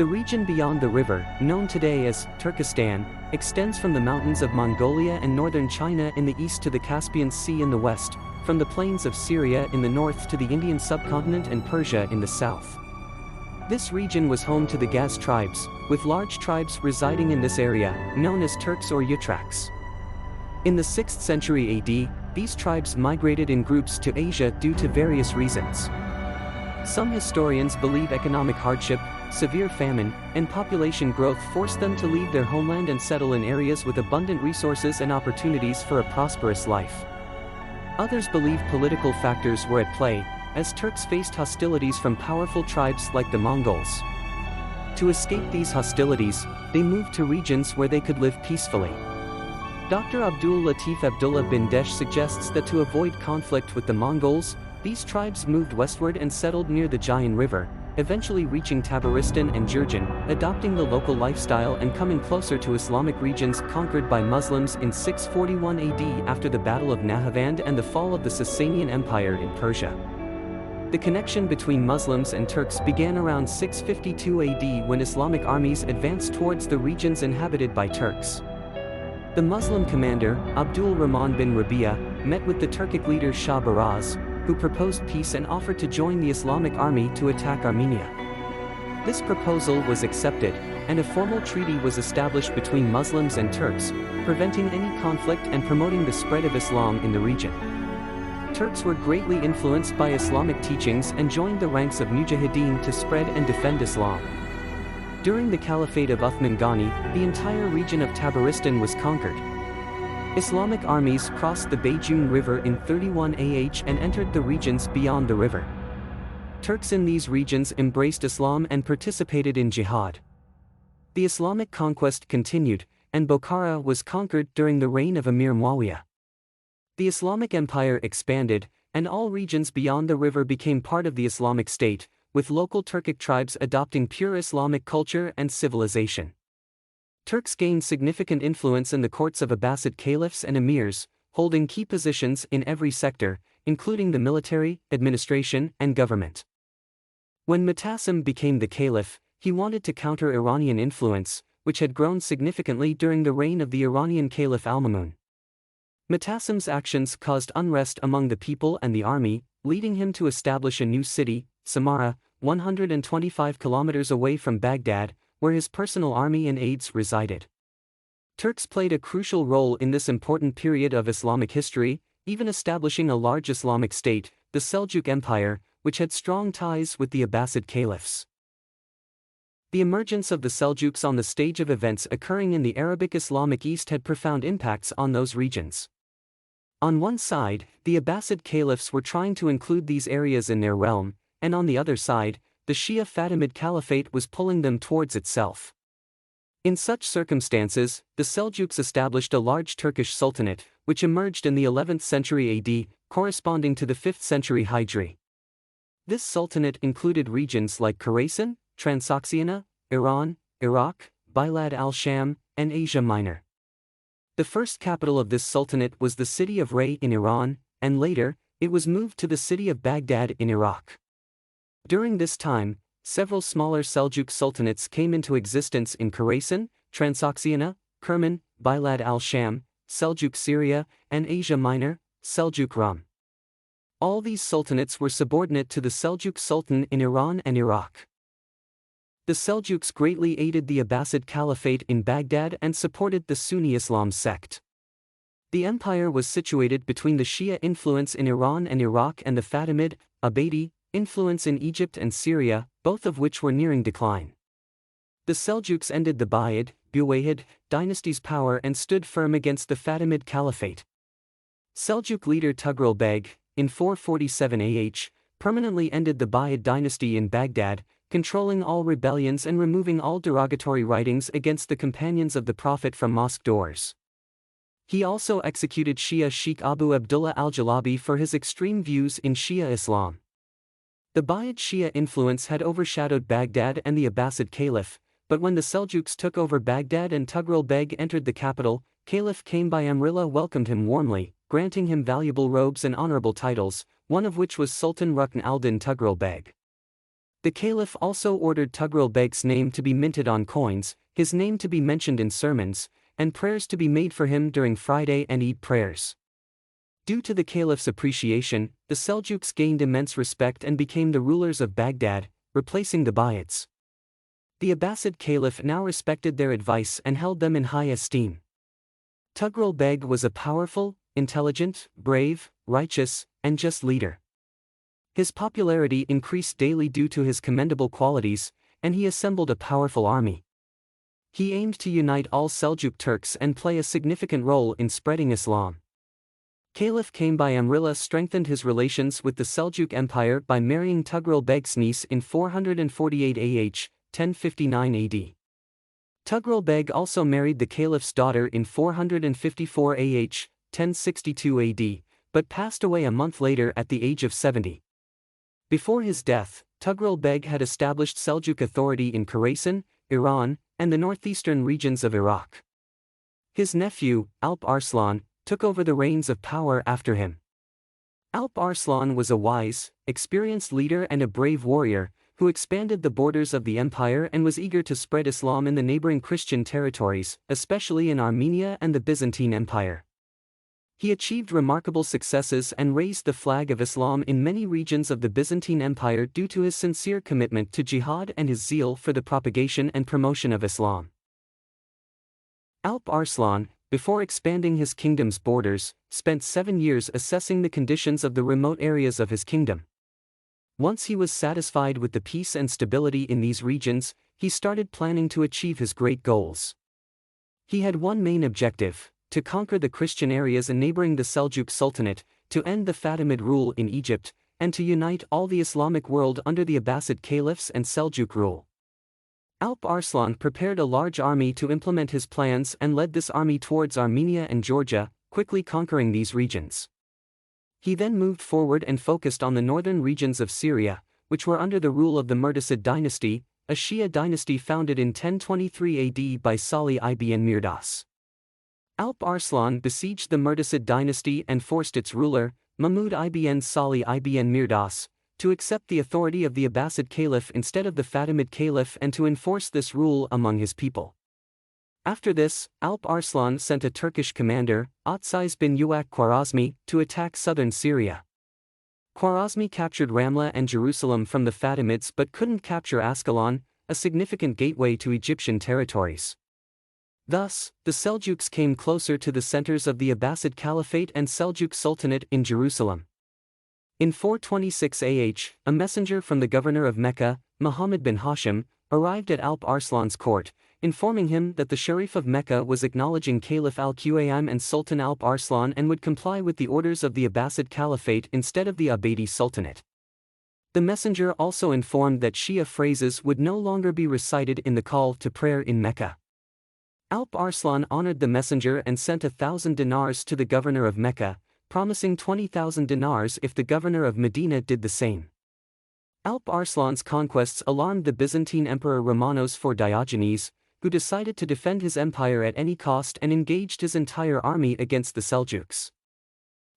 The region beyond the river, known today as Turkestan, extends from the mountains of Mongolia and northern China in the east to the Caspian Sea in the west, from the plains of Syria in the north to the Indian subcontinent and Persia in the south. This region was home to the Gaz tribes, with large tribes residing in this area, known as Turks or Yatraks. In the 6th century AD, these tribes migrated in groups to Asia due to various reasons. Some historians believe economic hardship, severe famine, and population growth forced them to leave their homeland and settle in areas with abundant resources and opportunities for a prosperous life. Others believe political factors were at play, as Turks faced hostilities from powerful tribes like the Mongols. To escape these hostilities, they moved to regions where they could live peacefully. Dr. Abdul Latif Abdullah bin Desh suggests that to avoid conflict with the Mongols, these tribes moved westward and settled near the Jayan River, eventually reaching Tabaristan and Jurjan, adopting the local lifestyle and coming closer to Islamic regions conquered by Muslims in 641 AD after the Battle of Nahavand and the fall of the Sasanian Empire in Persia. The connection between Muslims and Turks began around 652 AD when Islamic armies advanced towards the regions inhabited by Turks. The Muslim commander, Abdul Rahman bin Rabia, met with the Turkic leader Shah Baraz, who proposed peace and offered to join the Islamic army to attack Armenia. This proposal was accepted, and a formal treaty was established between Muslims and Turks, preventing any conflict and promoting the spread of Islam in the region. Turks were greatly influenced by Islamic teachings and joined the ranks of Mujahideen to spread and defend Islam. During the Caliphate of Uthman Ghani, the entire region of Tabaristan was conquered. Islamic armies crossed the Beyjun River in 31 AH and entered the regions beyond the river. Turks in these regions embraced Islam and participated in jihad. The Islamic conquest continued, and Bokhara was conquered during the reign of Emir Muawiyah. The Islamic Empire expanded, and all regions beyond the river became part of the Islamic State, with local Turkic tribes adopting pure Islamic culture and civilization. Turks gained significant influence in the courts of Abbasid caliphs and emirs, holding key positions in every sector, including the military, administration, and government. When Mu'tasim became the caliph, he wanted to counter Iranian influence, which had grown significantly during the reign of the Iranian caliph Al-Mamun. Mu'tasim's actions caused unrest among the people and the army, leading him to establish a new city, Samarra, 125 kilometers away from Baghdad, where his personal army and aides resided. Turks played a crucial role in this important period of Islamic history, even establishing a large Islamic state, the Seljuk Empire, which had strong ties with the Abbasid caliphs. The emergence of the Seljuks on the stage of events occurring in the Arabic Islamic East had profound impacts on those regions. On one side, the Abbasid caliphs were trying to include these areas in their realm, and on the other side, the Shia Fatimid Caliphate was pulling them towards itself. In such circumstances, the Seljuks established a large Turkish sultanate, which emerged in the 11th century AD, corresponding to the 5th century Hijri. This sultanate included regions like Khorasan, Transoxiana, Iran, Iraq, Bilad al-Sham, and Asia Minor. The first capital of this sultanate was the city of Ray in Iran, and later, it was moved to the city of Baghdad in Iraq. During this time, several smaller Seljuk sultanates came into existence in Khorasan, Transoxiana, Kerman, Bilad al-Sham, Seljuk Syria, and Asia Minor, Seljuk Rum. All these sultanates were subordinate to the Seljuk Sultan in Iran and Iraq. The Seljuks greatly aided the Abbasid Caliphate in Baghdad and supported the Sunni Islam sect. The empire was situated between the Shia influence in Iran and Iraq and the Fatimid, Abbaidi, influence in Egypt and Syria, both of which were nearing decline. The Seljuks ended the Buwayhid dynasty's power and stood firm against the Fatimid Caliphate. Seljuk leader Tughril Beg, in 447 AH, permanently ended the Buyid dynasty in Baghdad, controlling all rebellions and removing all derogatory writings against the companions of the Prophet from mosque doors. He also executed Shia Sheikh Abu Abdullah al-Jalabi for his extreme views in Shia Islam. The Buyid Shia influence had overshadowed Baghdad and the Abbasid Caliph, but when the Seljuks took over Baghdad and Tughril Beg entered the capital, Caliph Kaymbay Amrillah welcomed him warmly, granting him valuable robes and honorable titles, one of which was Sultan Rukn al-Din Tughril Beg. The caliph also ordered Tughril Beg's name to be minted on coins, his name to be mentioned in sermons, and prayers to be made for him during Friday and Eid prayers. Due to the caliph's appreciation, the Seljuks gained immense respect and became the rulers of Baghdad, replacing the Buyids. The Abbasid caliph now respected their advice and held them in high esteem. Tughril Beg was a powerful, intelligent, brave, righteous, and just leader. His popularity increased daily due to his commendable qualities, and he assembled a powerful army. He aimed to unite all Seljuk Turks and play a significant role in spreading Islam. Caliph Amrullah strengthened his relations with the Seljuk Empire by marrying Tughril Beg's niece in 448 AH, 1059 AD. Tughril Beg also married the caliph's daughter in 454 AH, 1062 AD, but passed away a month later at the age of 70. Before his death, Tughril Beg had established Seljuk authority in Khorasan, Iran, and the northeastern regions of Iraq. His nephew, Alp Arslan, took over the reins of power after him. Alp Arslan was a wise, experienced leader and a brave warrior, who expanded the borders of the empire and was eager to spread Islam in the neighboring Christian territories, especially in Armenia and the Byzantine Empire. He achieved remarkable successes and raised the flag of Islam in many regions of the Byzantine Empire due to his sincere commitment to jihad and his zeal for the propagation and promotion of Islam. Alp Arslan, before expanding his kingdom's borders, spent 7 years assessing the conditions of the remote areas of his kingdom. Once he was satisfied with the peace and stability in these regions, he started planning to achieve his great goals. He had one main objective: to conquer the Christian areas neighboring the Seljuk Sultanate, to end the Fatimid rule in Egypt, and to unite all the Islamic world under the Abbasid caliphs and Seljuk rule. Alp Arslan prepared a large army to implement his plans and led this army towards Armenia and Georgia, quickly conquering these regions. He then moved forward and focused on the northern regions of Syria, which were under the rule of the Murtasid dynasty, a Shia dynasty founded in 1023 AD by Salih ibn Mirdas. Alp Arslan besieged the Murtasid dynasty and forced its ruler, Mahmud ibn Salih ibn Mirdas, to accept the authority of the Abbasid caliph instead of the Fatimid caliph and to enforce this rule among his people. After this, Alp Arslan sent a Turkish commander, Oghuz bin Uwak Khwarazmi, to attack southern Syria. Khwarazmi captured Ramla and Jerusalem from the Fatimids but couldn't capture Ascalon, a significant gateway to Egyptian territories. Thus, the Seljuks came closer to the centers of the Abbasid Caliphate and Seljuk Sultanate in Jerusalem. In 426 AH, a messenger from the governor of Mecca, Muhammad bin Hashim, arrived at Alp Arslan's court, informing him that the Sharif of Mecca was acknowledging Caliph al-Qaim and Sultan Alp Arslan and would comply with the orders of the Abbasid Caliphate instead of the Abbadi Sultanate. The messenger also informed that Shia phrases would no longer be recited in the call to prayer in Mecca. Alp Arslan honored the messenger and sent 1,000 dinars to the governor of Mecca, promising 20,000 dinars if the governor of Medina did the same. Alp Arslan's conquests alarmed the Byzantine Emperor Romanos for Diogenes, who decided to defend his empire at any cost and engaged his entire army against the Seljuks.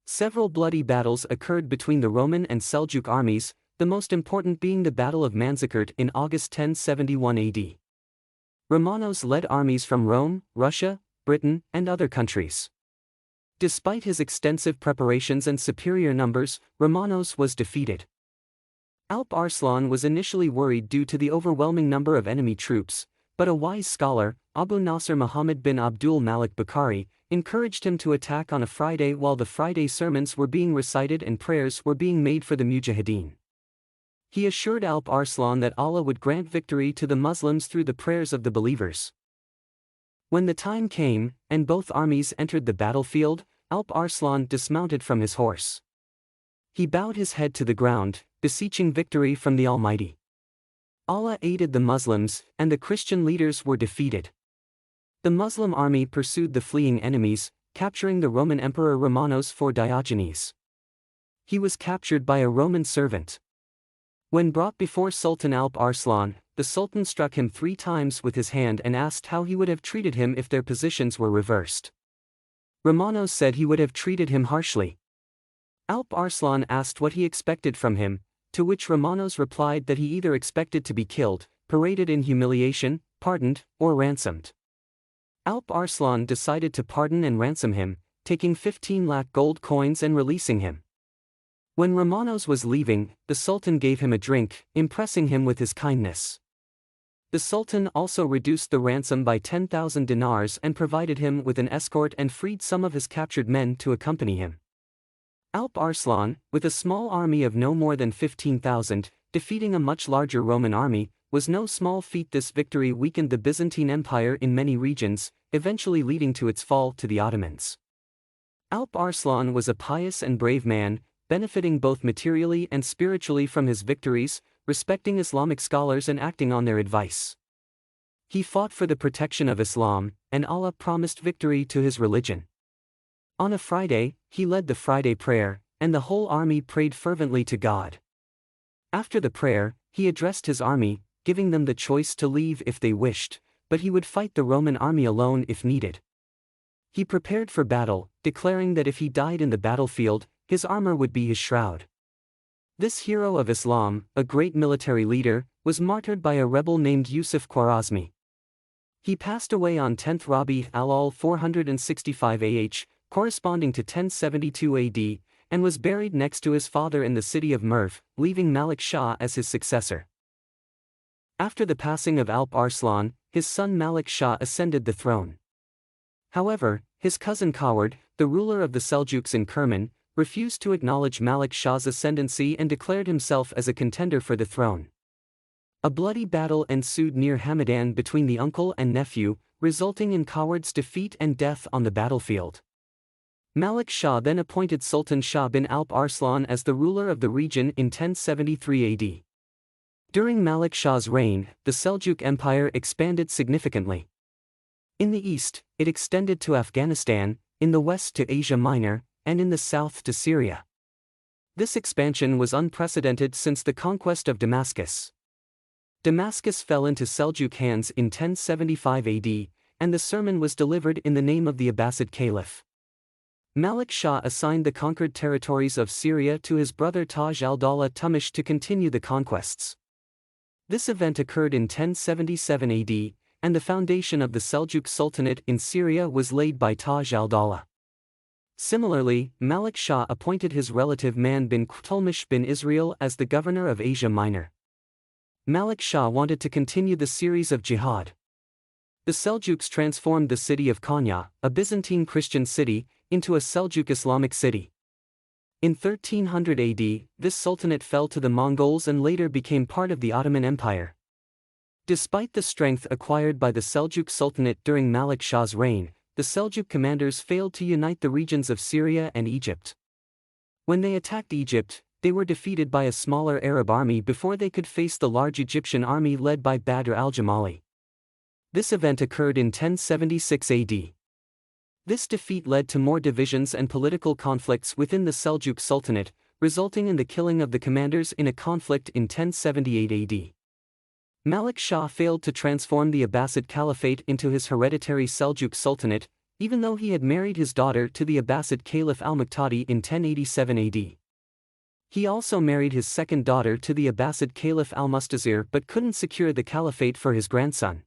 Several bloody battles occurred between the Roman and Seljuk armies, the most important being the Battle of Manzikert in August 1071 AD. Romanos led armies from Rome, Russia, Britain, and other countries. Despite his extensive preparations and superior numbers, Romanos was defeated. Alp Arslan was initially worried due to the overwhelming number of enemy troops, but a wise scholar, Abu Nasr Muhammad bin Abdul Malik Bukhari, encouraged him to attack on a Friday while the Friday sermons were being recited and prayers were being made for the Mujahideen. He assured Alp Arslan that Allah would grant victory to the Muslims through the prayers of the believers. When the time came, and both armies entered the battlefield, Alp Arslan dismounted from his horse. He bowed his head to the ground, beseeching victory from the Almighty. Allah aided the Muslims, and the Christian leaders were defeated. The Muslim army pursued the fleeing enemies, capturing the Roman Emperor Romanos for Diogenes. He was captured by a Roman servant. When brought before Sultan Alp Arslan, the Sultan struck him 3 times with his hand and asked how he would have treated him if their positions were reversed. Romanos said he would have treated him harshly. Alp Arslan asked what he expected from him, to which Romanos replied that he either expected to be killed, paraded in humiliation, pardoned, or ransomed. Alp Arslan decided to pardon and ransom him, taking 15 lakh gold coins and releasing him. When Romanos was leaving, the Sultan gave him a drink, impressing him with his kindness. The Sultan also reduced the ransom by 10,000 dinars and provided him with an escort and freed some of his captured men to accompany him. Alp Arslan, with a small army of no more than 15,000, defeating a much larger Roman army, was no small feat. This victory weakened the Byzantine Empire in many regions, eventually leading to its fall to the Ottomans. Alp Arslan was a pious and brave man, benefiting both materially and spiritually from his victories, respecting Islamic scholars and acting on their advice. He fought for the protection of Islam, and Allah promised victory to his religion. On a Friday, he led the Friday prayer, and the whole army prayed fervently to God. After the prayer, he addressed his army, giving them the choice to leave if they wished, but he would fight the Roman army alone if needed. He prepared for battle, declaring that if he died in the battlefield, his armor would be his shroud. This hero of Islam, a great military leader, was martyred by a rebel named Yusuf Khwarazmi. He passed away on 10th Rabi' al-Awwal 465 AH, corresponding to 1072 AD, and was buried next to his father in the city of Merv, leaving Malik Shah as his successor. After the passing of Alp Arslan, his son Malik Shah ascended the throne. However, his cousin Kaward, the ruler of the Seljuks in Kerman, refused to acknowledge Malik Shah's ascendancy and declared himself as a contender for the throne. A bloody battle ensued near Hamadan between the uncle and nephew, resulting in Kaward's defeat and death on the battlefield. Malik Shah then appointed Sultan Shah bin Alp Arslan as the ruler of the region in 1073 AD. During Malik Shah's reign, the Seljuk Empire expanded significantly. In the east, it extended to Afghanistan, in the west to Asia Minor, and in the south to Syria. This expansion was unprecedented since the conquest of Damascus. Damascus fell into Seljuk hands in 1075 AD, and the sermon was delivered in the name of the Abbasid Caliph. Malik Shah assigned the conquered territories of Syria to his brother Taj al-Dawla Tumish to continue the conquests. This event occurred in 1077 AD, and the foundation of the Seljuk Sultanate in Syria was laid by Taj al-Dawla. Similarly, Malik Shah appointed his relative Man bin Qutulmish bin Israel as the governor of Asia Minor. Malik Shah wanted to continue the series of jihad. The Seljuks transformed the city of Konya, a Byzantine Christian city, into a Seljuk Islamic city. In 1300 AD, this sultanate fell to the Mongols and later became part of the Ottoman Empire. Despite the strength acquired by the Seljuk Sultanate during Malik Shah's reign, the Seljuk commanders failed to unite the regions of Syria and Egypt. When they attacked Egypt, they were defeated by a smaller Arab army before they could face the large Egyptian army led by Badr al-Jamali. This event occurred in 1076 AD. This defeat led to more divisions and political conflicts within the Seljuk Sultanate, resulting in the killing of the commanders in a conflict in 1078 AD. Malik Shah failed to transform the Abbasid Caliphate into his hereditary Seljuk Sultanate, even though he had married his daughter to the Abbasid Caliph al-Muqtadi in 1087 AD. He also married his second daughter to the Abbasid Caliph al-Mustazir but couldn't secure the caliphate for his grandson.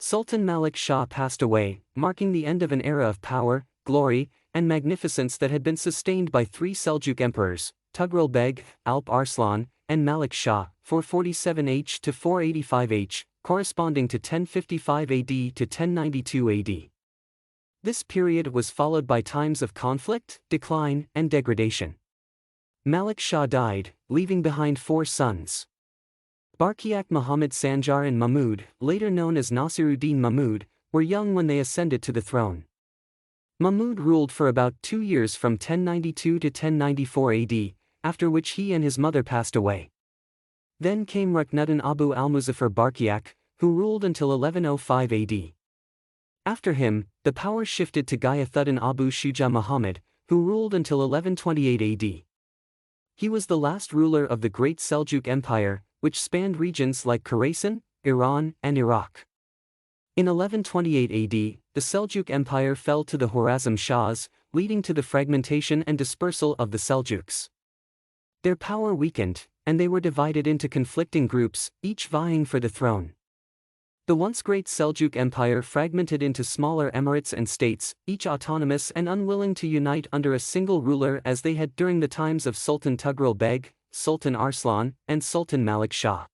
Sultan Malik Shah passed away, marking the end of an era of power, glory, and magnificence that had been sustained by three Seljuk emperors, Tughril Beg, Alp Arslan, and Malik Shah, 447 to 485 corresponding to 1055 AD to 1092 AD. This period was followed by times of conflict, decline, and degradation. Malik Shah died, leaving behind four sons. Barkiak Muhammad Sanjar and Mahmud, later known as Nasiruddin Mahmud, were young when they ascended to the throne. Mahmud ruled for about 2 years from 1092 to 1094 AD, after which he and his mother passed away. Then came Ruknuddin Abu al-Muzaffar Barkiak, who ruled until 1105 AD. After him, the power shifted to Ghiyathuddin Abu Shuja Muhammad, who ruled until 1128 AD. He was the last ruler of the Great Seljuk Empire, which spanned regions like Khorasan, Iran, and Iraq. In 1128 AD, the Seljuk Empire fell to the Khwarazm Shahs, leading to the fragmentation and dispersal of the Seljuks. Their power weakened, and they were divided into conflicting groups, each vying for the throne. The once great Seljuk Empire fragmented into smaller emirates and states, each autonomous and unwilling to unite under a single ruler as they had during the times of Sultan Tughril Beg, Sultan Arslan, and Sultan Malik Shah.